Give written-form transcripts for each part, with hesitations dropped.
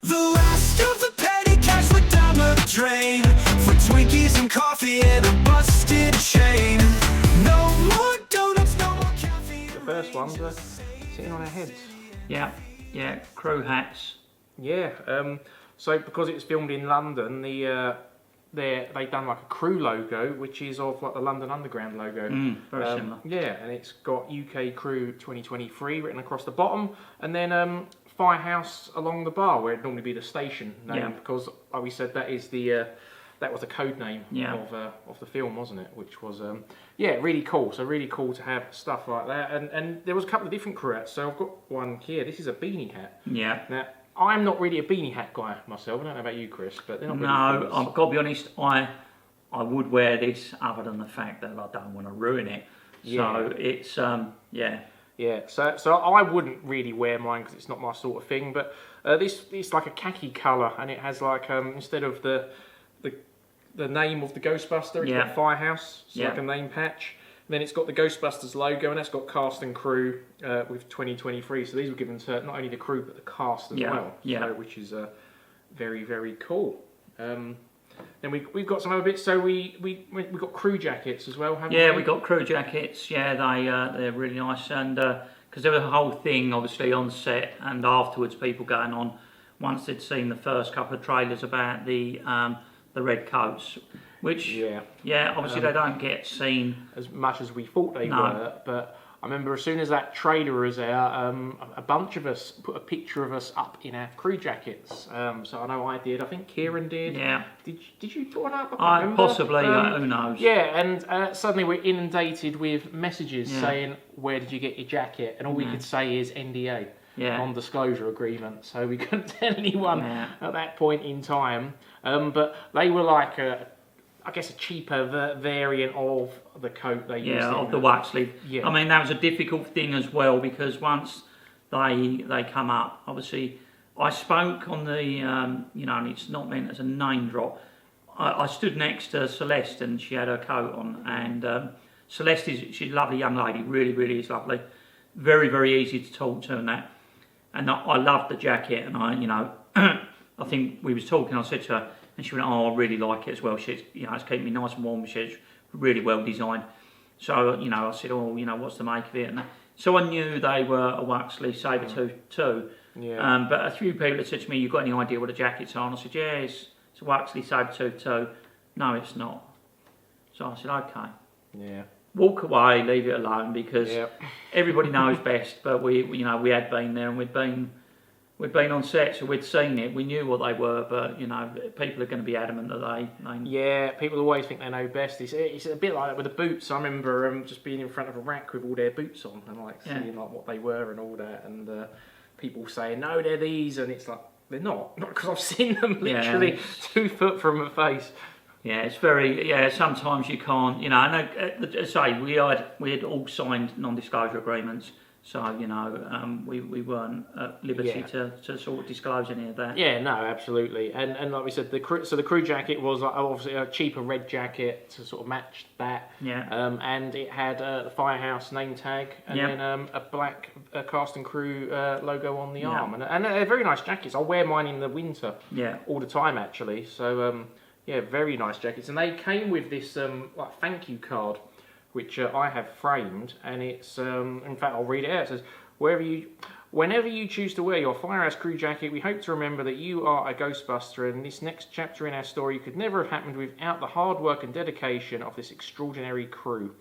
The last of the petty cash went down the drain for Twinkies and coffee and a busted chain. No more donuts, no more caffeine. The first ones are sitting on our heads. Yeah, crew hats. Yeah, so because it was filmed in London, they've done like a crew logo, which is of like the London Underground logo. Very similar. Yeah, and it's got UK Crew 2023 written across the bottom, and then Firehouse along the bar, where it'd normally be the station name, because like we said, that is the that was the code name of the film, wasn't it? Which was really cool. So really cool to have stuff like that, and there was a couple of different crew hats. So I've got one here. This is a beanie hat. Yeah. Now I'm not really a beanie hat guy myself. I don't know about you, Chris, but they're not really No, I've got to be honest. I would wear this, other than the fact that I don't want to ruin it. Yeah. So it's Yeah, so I wouldn't really wear mine because it's not my sort of thing. But this it's like a khaki colour, and it has like instead of the name of the Ghostbuster, it's got Firehouse. It's like a name patch. And then it's got the Ghostbusters logo, and that's got cast and crew with 2023. So these were given to not only the crew but the cast as well. Yeah, so, which is very, very cool. Then we've got some other bits. So we got crew jackets as well, haven't we? Yeah, we got crew jackets. Yeah, they're really nice, and because there was a whole thing obviously on set and afterwards, people going on once they'd seen the first couple of trailers about the red coats, which obviously they don't get seen as much as we thought they were, but I remember as soon as that trailer was out, a bunch of us put a picture of us up in our crew jackets. So I know I did. I think Kieran did. Yeah. Did you put one up? I can't remember. Possibly. Who knows? Yeah, and suddenly we're inundated with messages saying, "Where did you get your jacket?" And all we could say is NDA, non-disclosure agreement. So we couldn't tell anyone at that point in time. But they were like I guess a cheaper variant of the coat they used. Yeah, of the wax sleeve. Yeah. I mean, that was a difficult thing as well, because once they come up, obviously, I spoke on the, and it's not meant as a name drop. I stood next to Celeste, and she had her coat on, and Celeste she's a lovely young lady, really, really is lovely. Very, very easy to talk to and that. And I loved the jacket, and I think we was talking, I said to her, and she went, "Oh, I really like it as well. She's, it's keeping me nice and warm. She's really well designed." So, I said, "Oh, what's the make of it?" And so I knew they were a Waxley Sabertooth too. Yeah. But a few people had said to me, "You got any idea what the jacket's on?" I said, "Yeah, it's a Waxley Sabertooth too." "No, it's not." So I said, "Okay." Yeah. Walk away, leave it alone, because everybody knows best. But we had been there, and we'd been on set, so we'd seen it. We knew what they were, but people are going to be adamant that they. Yeah, people always think they know best. It's a bit like that with the boots. I remember just being in front of a rack with all their boots on and seeing what they were and all that, and people saying no, they're these, and it's like they're not because I've seen them literally 2 foot from my face. Yeah, it's very sometimes you can't. And say we had all signed non-disclosure agreements. So, we weren't at liberty to sort of disclose any of that. Yeah, no, absolutely. And like we said, the crew jacket was obviously a cheaper red jacket to sort of match that. Yeah. And it had the Firehouse name tag and then a black cast and crew logo on the arm. And they're very nice jackets. I wear mine in the winter all the time, actually. So, very nice jackets. And they came with this thank you card, which I have framed, and it's, in fact, I'll read it out. It says, whenever you choose to wear your Firehouse crew jacket, we hope to remember that you are a Ghostbuster, and this next chapter in our story could never have happened without the hard work and dedication of this extraordinary crew.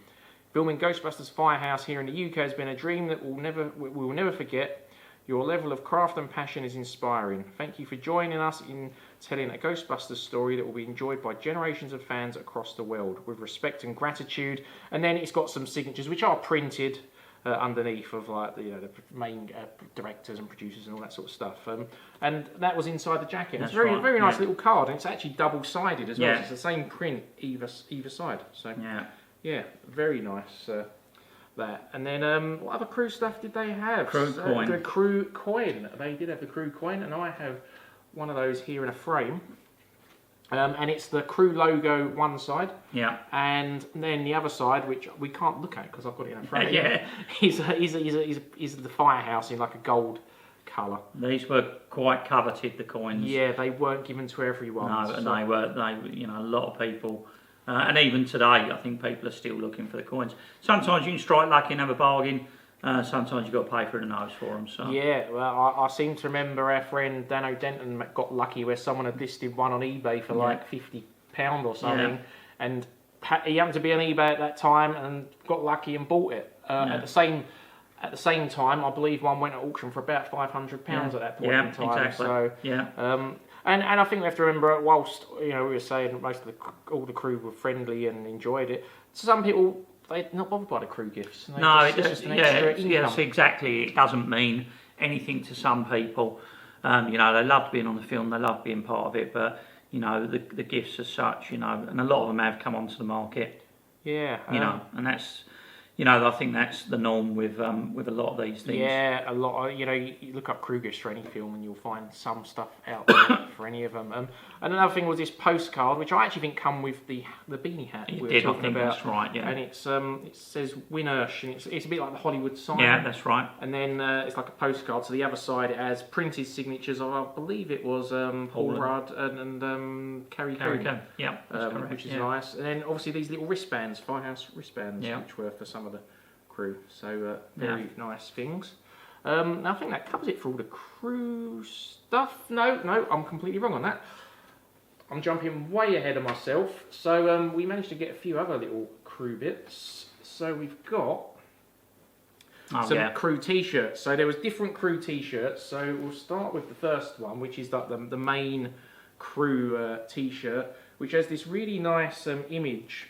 Filming Ghostbusters Firehouse here in the UK has been a dream that we will never forget. Your level of craft and passion is inspiring. Thank you for joining us in telling a Ghostbusters story that will be enjoyed by generations of fans across the world. With respect and gratitude. And then it's got some signatures which are printed underneath of the main directors and producers and all that sort of stuff. And that was inside the jacket. It's a very nice little card, and it's actually double-sided as well. So it's the same print either side. So very nice. That. And then what other crew stuff did they have? Crew coin. The crew coin. They did have the crew coin, and I have one of those here in a frame. And it's the crew logo one side. Yeah. And then the other side, which we can't look at because I've got it in a frame. Is the Firehouse in like a gold colour. These were quite coveted, the coins. Yeah, they weren't given to everyone. No, and they were, a lot of people, and even today, I think people are still looking for the coins. Sometimes you can strike lucky and have a bargain. Sometimes you've got to pay through the nose for them. So. Yeah, well, I seem to remember our friend Dan O'Denton got lucky where someone had listed one on eBay for like £50 or something, and he happened to be on eBay at that time and got lucky and bought it. At the same time, I believe one went at auction for about £500 at that point in time. Exactly. So, and I think we have to remember, whilst we were saying most of all the crew were friendly and enjoyed it, some people, they're not bothered by the crew gifts. Yes, exactly. It doesn't mean anything to some people. They loved being on the film, they loved being part of it, but the gifts as such, and a lot of them have come onto the market. Yeah. And that's, I think that's the norm with a lot of these things. Yeah, a lot. You look up crew gifts for any film and you'll find some stuff out there for any of them. And another thing was this postcard, which I actually think come with the beanie hat. It did, I think that's right, yeah. And it says Winnersh, and it's a bit like the Hollywood sign. Yeah, that's right. And then it's like a postcard. So the other side it has printed signatures of, I believe it was Paul Rudd and Carrie Coon. Yeah, which is nice. And then obviously these little wristbands, Firehouse wristbands, which were for some of the crew. So very nice things. I think that covers it for all the crew stuff. No, I'm completely wrong on that. I'm jumping way ahead of myself. So we managed to get a few other little crew bits. So we've got some crew t-shirts. So there was different crew t-shirts. So we'll start with the first one, which is like the main crew t-shirt, which has this really nice image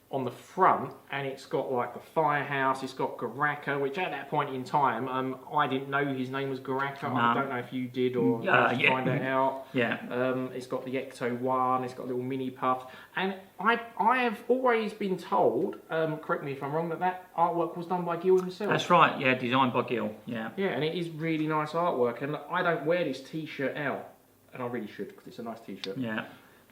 on the front, and it's got like the firehouse, it's got Garaka, which at that point in time, I didn't know his name was Garaka. No. I don't know if you did or find that out. Yeah. It's got the Ecto 1, it's got a little mini puff, and I have always been told, correct me if I'm wrong, that artwork was done by Gil himself. That's right, yeah, designed by Gil, yeah. Yeah, and it is really nice artwork, and I don't wear this t-shirt out, and I really should, because it's a nice t-shirt. Yeah.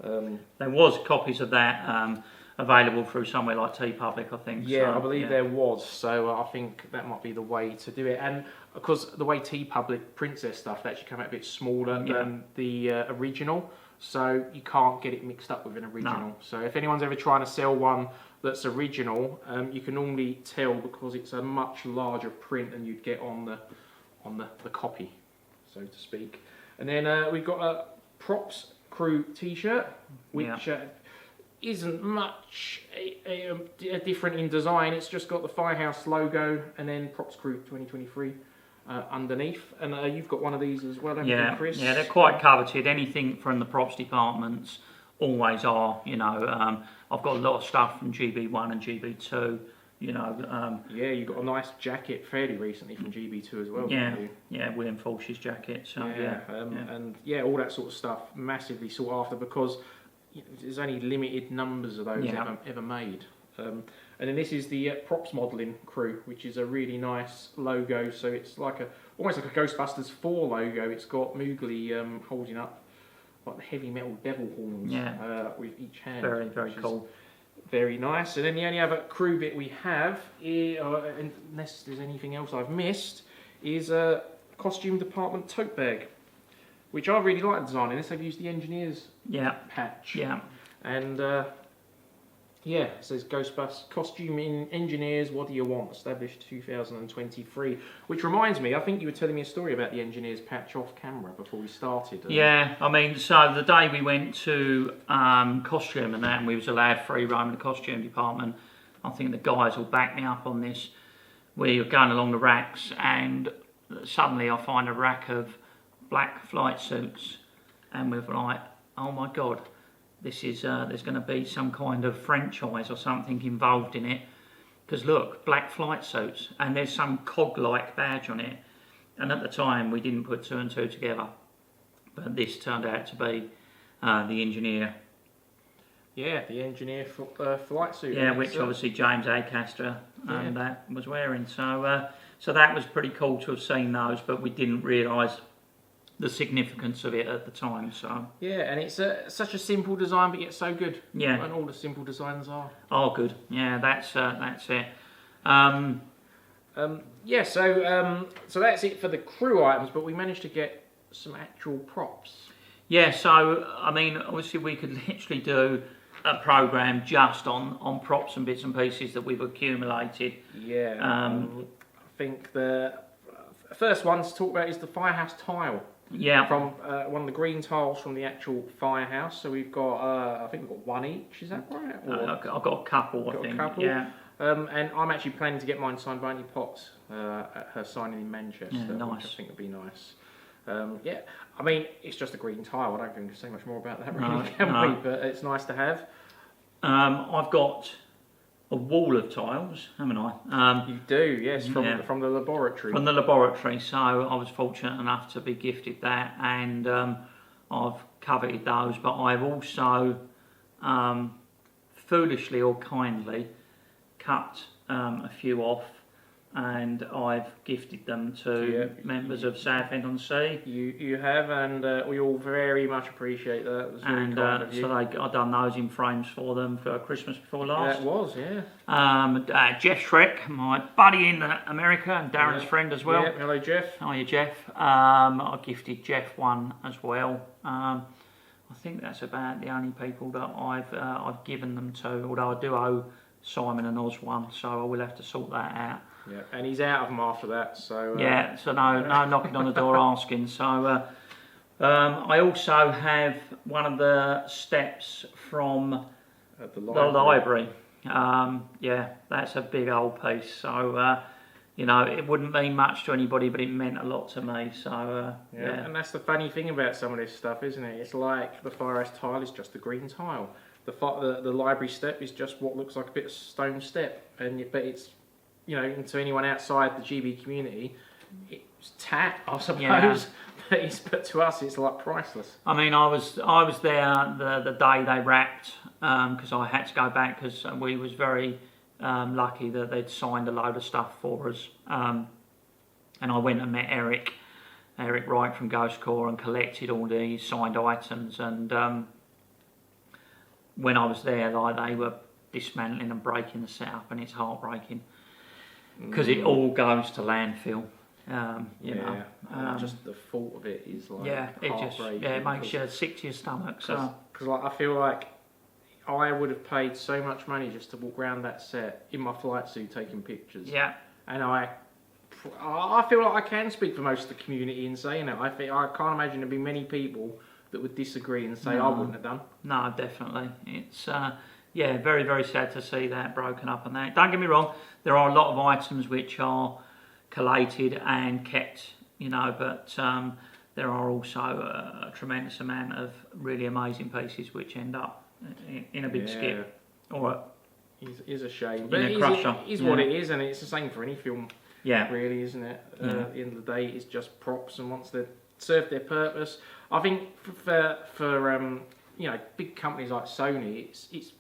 There was copies of that available through somewhere like TeePublic, I think. Yeah, so, I believe there was, so I think that might be the way to do it. And of course, the way TeePublic prints their stuff, they actually come out a bit smaller than the original, so you can't get it mixed up with an original. No. So if anyone's ever trying to sell one that's original, you can normally tell because it's a much larger print than you'd get on the copy, so to speak. And then we've got a Props Crew t-shirt, which isn't much different in design. It's just got the Firehouse logo and then Props Crew 2023 underneath. And you've got one of these as well, haven't you, Chris? Yeah, they're quite coveted. Anything from the props departments always are. I've got a lot of stuff from GB1 and GB2. Yeah, you got a nice jacket fairly recently from GB2 as well. Yeah, William Falsh's jacket. So and all that sort of stuff massively sought after because there's only limited numbers of those ever made. And then this is the Props Modelling Crew, which is a really nice logo. So it's like almost like a Ghostbusters 4 logo. It's got Moogly holding up like the heavy metal devil horns with each hand. Very cool. Very nice. And then the only other crew bit we have, unless there's anything else I've missed, is a costume department tote bag, which I really like designing this. They've used the engineers patch. Yeah. And it says Ghostbusters Costume Engineers, what do you want? Established 2023. Which reminds me, I think you were telling me a story about the engineers patch off camera before we started. Yeah, I mean, so the day we went to costume and we was allowed free roam in the costume department, I think the guys will back me up on this. We were going along the racks and suddenly I find a rack of black flight suits and we're like, oh my god, this is there's going to be some kind of franchise or something involved in it, because look, black flight suits and there's some cog-like badge on it, and at the time we didn't put two and two together, but this turned out to be the engineer. Yeah, the engineer flight suit. Yeah, which obviously James Acaster and that was wearing. So so that was pretty cool to have seen those, but we didn't realise the significance of it at the time. So yeah, and it's such a simple design, but yet so good. Yeah, and all the simple designs are. Oh, good. Yeah, that's it. Yeah, so that's it for the crew items, but we managed to get some actual props. Yeah, so I mean, obviously we could literally do a program just on props and bits and pieces that we've accumulated. Yeah, I think the first one to talk about is the firehouse tile. Yeah. From one of the green tiles from the actual firehouse. So we've got, I think we've got one each. Is that right? I've got a couple. I think. Yeah. And I'm actually planning to get mine signed by Annie Potts at her signing in Manchester. Yeah, nice. Which I think would be nice. Yeah, I mean, it's just a green tile. I don't think we can say much more about that, really, can we? But it's nice to have. I've got a wall of tiles, haven't I? You do, yes, from the laboratory. From the laboratory, so I was fortunate enough to be gifted that, and I've coveted those, but I've also, foolishly or kindly, cut a few off, and I've gifted them to members of Southend-on-Sea. You have, and we all very much appreciate that. It was really kind of you. So I've done those in frames for them for Christmas before last. That was, yeah. Jeff Shrek, my buddy in America, and Darren's friend as well. Yeah, hello Jeff. Hiya Jeff. I gifted Jeff one as well. I think that's about the only people that I've given them to, although I do owe Simon and Oz one, so I will have to sort that out. Yeah, and he's out of them after that, so... yeah, so no knocking on the door asking. So I also have one of the steps from the library. Yeah, that's a big old piece. So, you know, it wouldn't mean much to anybody, but it meant a lot to me. So, yeah. And that's the funny thing about some of this stuff, isn't it? It's like the firehouse tile is just a green tile. The library step is just what looks like a bit of stone step, but it's, you know, to anyone outside the GB community, it's tat, I suppose. Yeah. But to us, it's like priceless. I mean, I was there the day they wrapped, because I had to go back because we was very lucky that they'd signed a load of stuff for us, and I went and met Eric Wright from Ghost Corps and collected all the signed items, and when I was there, like, they were dismantling and breaking the setup, and it's heartbreaking because it all goes to landfill. You know, just the thought of it is like it makes you sick to your stomach. So, because like, I feel like I would have paid so much money just to walk around that set in my flight suit taking pictures. Yeah, and I feel like I can speak for most of the community in saying it. I can't imagine there'd be many people that would disagree and say I wouldn't have done. No, definitely. It's very, very sad to see that broken up and that. Don't get me wrong, there are a lot of items which are collated and kept, you know, but there are also a tremendous amount of really amazing pieces which end up in a big skip. Or is a shame. But it is what it is, and it's the same for any film, really, isn't it? At the end of the day, it's just props, and once they've served their purpose, I think for you know, big companies like Sony, it's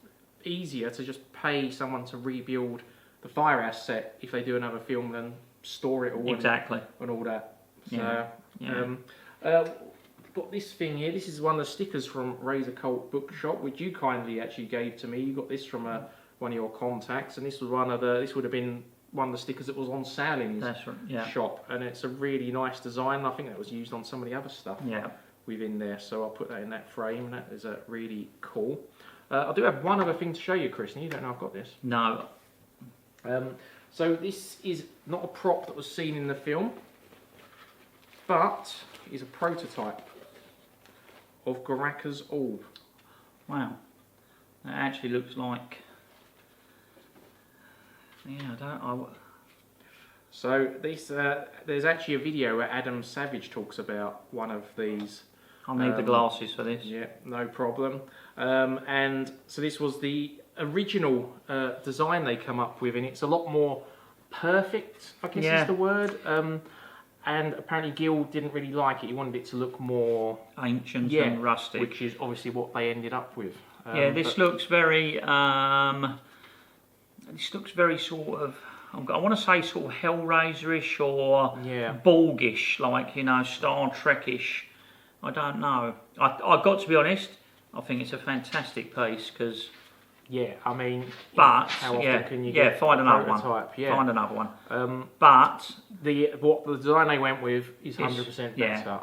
easier to just pay someone to rebuild the firehouse set if they do another film than store it all and all that. So, got this thing here. This is one of the stickers from Razor Cult Bookshop, which you kindly actually gave to me. You got this from one of your contacts, and this was this would have been one of the stickers that was on sale in his shop, and it's a really nice design. I think that was used on some of the other stuff within there, so I'll put that in that frame. That is really cool. I do have one other thing to show you, Chris, and you don't know I've got this. No. So this is not a prop that was seen in the film, but is a prototype of Garaka's orb. Wow. That actually looks like... So this, there's actually a video where Adam Savage talks about one of these. I'll need the glasses for this. Yeah, no problem. And so this was the original design they come up with, and it's a lot more perfect, I guess is the word. And apparently Gil didn't really like it. He wanted it to look more ancient and rustic, which is obviously what they ended up with. This looks very. This looks very sort of. I want to say sort of Hellraiser-ish or Borgish, like, you know, Star Trek-ish. I don't know. I've got to be honest. I think it's a fantastic piece because Yeah, I mean, but how often can you get find another prototype? one. Yeah. Find another one. But the design they went with is 100% better.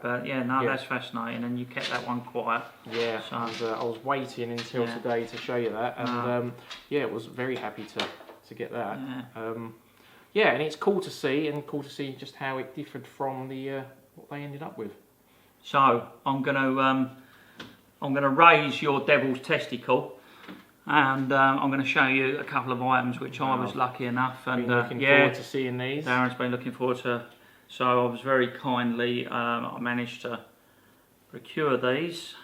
But that's fascinating, and you kept that one quiet. Yeah, so, I was waiting until today to show you that, and it was very happy to get that. Yeah. And it's cool to see, just how it differed from the what they ended up with. So I'm gonna raise your devil's testicle. And I'm going to show you a couple of items which I was lucky enough, and looking forward to seeing these. Darren's been looking forward to. So I was very kindly, I managed to procure these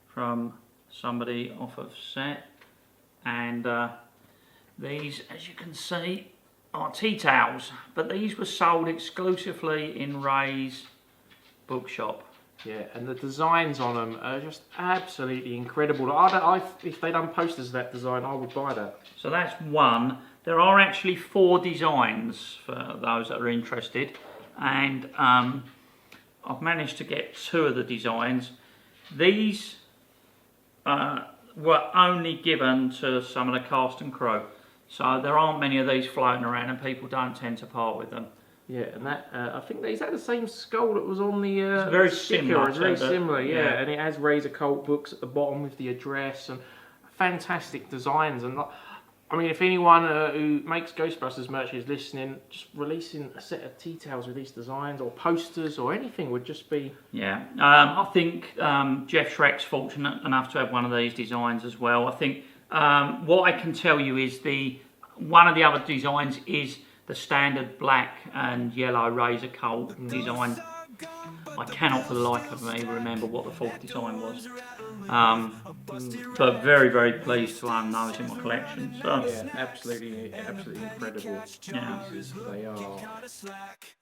from somebody off of set, and these, as you can see, are tea towels. But these were sold exclusively in Ray's bookshop. Yeah, and the designs on them are just absolutely incredible. If they'd done posters of that design, I would buy that. So that's one. There are actually 4 designs for those that are interested, and I've managed to get 2 of the designs. These were only given to some of the cast and crew, so there aren't many of these floating around, and people don't tend to part with them. Yeah, and that I think is that the same skull that was on the it's very similar. It's very similar, yeah. And it has Ray's Occult books at the bottom with the address, and fantastic designs. And I mean, if anyone who makes Ghostbusters merch is listening, just releasing a set of tea towels with these designs or posters or anything would just be... Yeah, I think Jeff Schreck's fortunate enough to have one of these designs as well. I think what I can tell you is one of the other designs is the standard black and yellow Ray's Occult design. I cannot for the life of me remember what the 4th design was. But very, very pleased to own those in my collection. So. Yeah, absolutely incredible. Yeah. They are.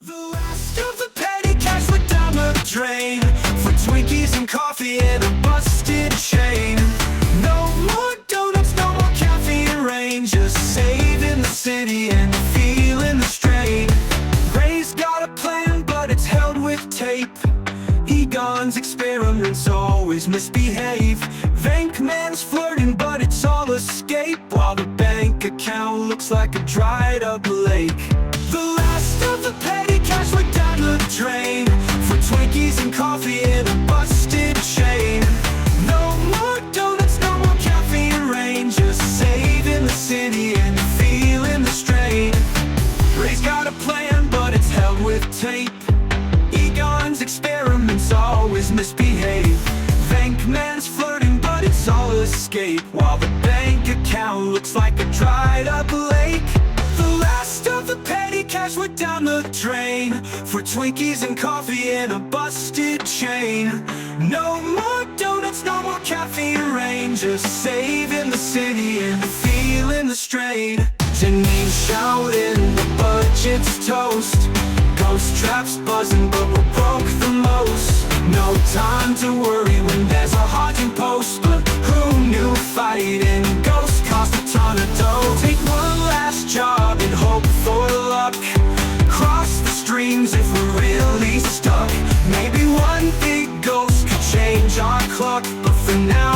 The last of the petty cash went down the drain for Twinkies and coffee and a busted chain. No more donuts, no more caffeine and rain, just saving the city and feeling the strain. Ray's got a plan, but it's held with tape. Egon's experiments always misbehave. Venkman's flirting, but it's all escape, while the bank account looks like a dried up lake. The last of the petty cash went down the drain for Twinkies and coffee and a busted chain. No more donuts, no more caffeine and rain, just saving the city and feeling the strain. Ray's got a plan, but it's held with tape. Egon's experiments always misbehave. Venkman's flirting, but it's all escape, while the bank account looks like a dried up lake. The last of the petty cash went down the drain for Twinkies and coffee and a busted chain. No more donuts, no more caffeine and rain, just saving the city and feeling the strain. Janine shouting, the budget's toast. Ghost traps buzzing, but we're broke the most. No time to worry when there's a haunting post, but who knew fighting ghosts cost a ton of dough? Take one last job and hope for luck. Cross the streams if we're really stuck. Maybe one big ghost could change our clock, but for now